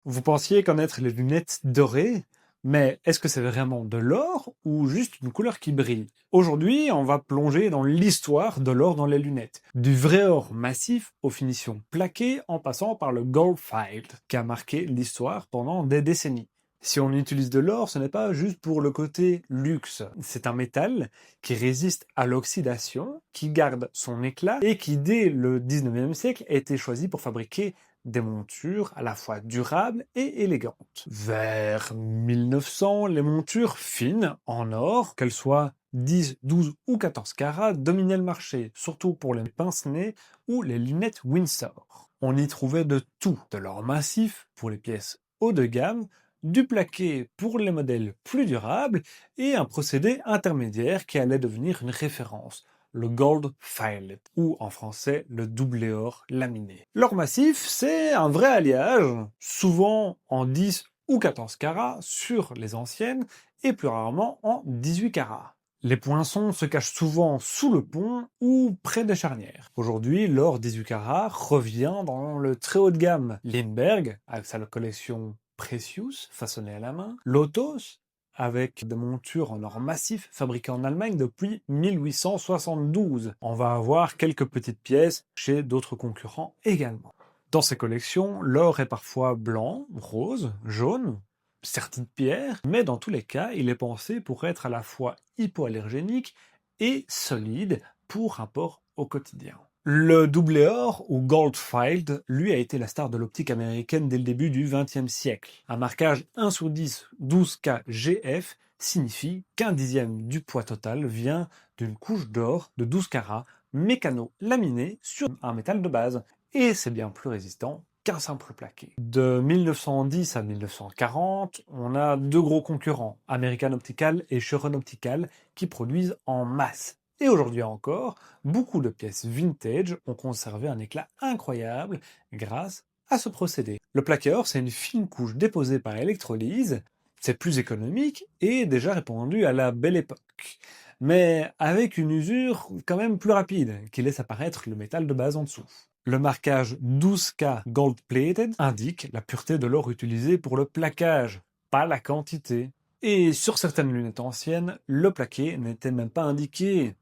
Vous pensiez connaître les lunettes dorées, mais est-ce que c'est vraiment de l'or ou juste une couleur qui brille? Aujourd'hui, on va plonger dans l'histoire de l'or dans les lunettes. Du vrai or massif aux finitions plaquées en passant par le gold field, qui a marqué l'histoire pendant des décennies. Si on utilise de l'or, ce n'est pas juste pour le côté luxe. C'est un métal qui résiste à l'oxydation, qui garde son éclat et qui, dès le 19e siècle, a été choisi pour fabriquer des montures à la fois durables et élégantes. Vers 1900, les montures fines en or, qu'elles soient 10, 12 ou 14 carats, dominaient le marché, surtout pour les pince-nez ou les lunettes Windsor. On y trouvait de tout, de l'or massif pour les pièces haut de gamme, du plaqué pour les modèles plus durables et un procédé intermédiaire qui allait devenir une référence, le gold filet, ou en français le doublé or laminé. L'or massif, c'est un vrai alliage, souvent en 10 ou 14 carats sur les anciennes et plus rarement en 18 carats. Les poinçons se cachent souvent sous le pont ou près des charnières. Aujourd'hui, l'or 18 carats revient dans le très haut de gamme. Lindbergh, avec sa collection Precious, façonnée à la main, Lotos, avec des montures en or massif fabriquées en Allemagne depuis 1872. On va avoir quelques petites pièces chez d'autres concurrents également. Dans ces collections, l'or est parfois blanc, rose, jaune, serti de pierre, mais dans tous les cas, il est pensé pour être à la fois hypoallergénique et solide pour rapport au quotidien. Le doublé or, ou Goldfield, lui a été la star de l'optique américaine dès le début du XXe siècle. Un marquage 1 sur 10, 12K GF, signifie qu'un dixième du poids total vient d'une couche d'or de 12 carats mécano-laminée sur un métal de base, et c'est bien plus résistant qu'un simple plaqué. De 1910 à 1940, on a deux gros concurrents, American Optical et Shuron Optical, qui produisent en masse. Et aujourd'hui encore, beaucoup de pièces vintage ont conservé un éclat incroyable grâce à ce procédé. Le plaqué or, c'est une fine couche déposée par électrolyse, c'est plus économique et déjà répandu à la belle époque, mais avec une usure quand même plus rapide, qui laisse apparaître le métal de base en dessous. Le marquage 12K Gold Plated indique la pureté de l'or utilisé pour le plaquage, pas la quantité. Et sur certaines lunettes anciennes, le plaqué n'était même pas indiqué.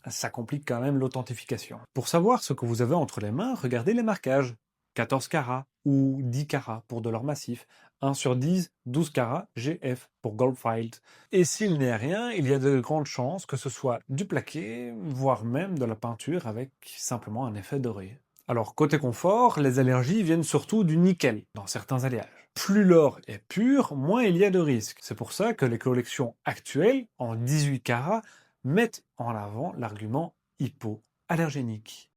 Ça complique quand même l'authentification. Pour savoir ce que vous avez entre les mains, regardez les marquages. 14 carats ou 10 carats pour de l'or massif, 1 sur 10, 12 carats GF pour Goldfield. Et s'il n'est rien, il y a de grandes chances que ce soit du plaqué, voire même de la peinture avec simplement un effet doré. Alors côté confort, les allergies viennent surtout du nickel dans certains alliages. Plus l'or est pur, moins il y a de risques. C'est pour ça que les collections actuelles, en 18 carats, mettent en avant l'argument hypoallergénique.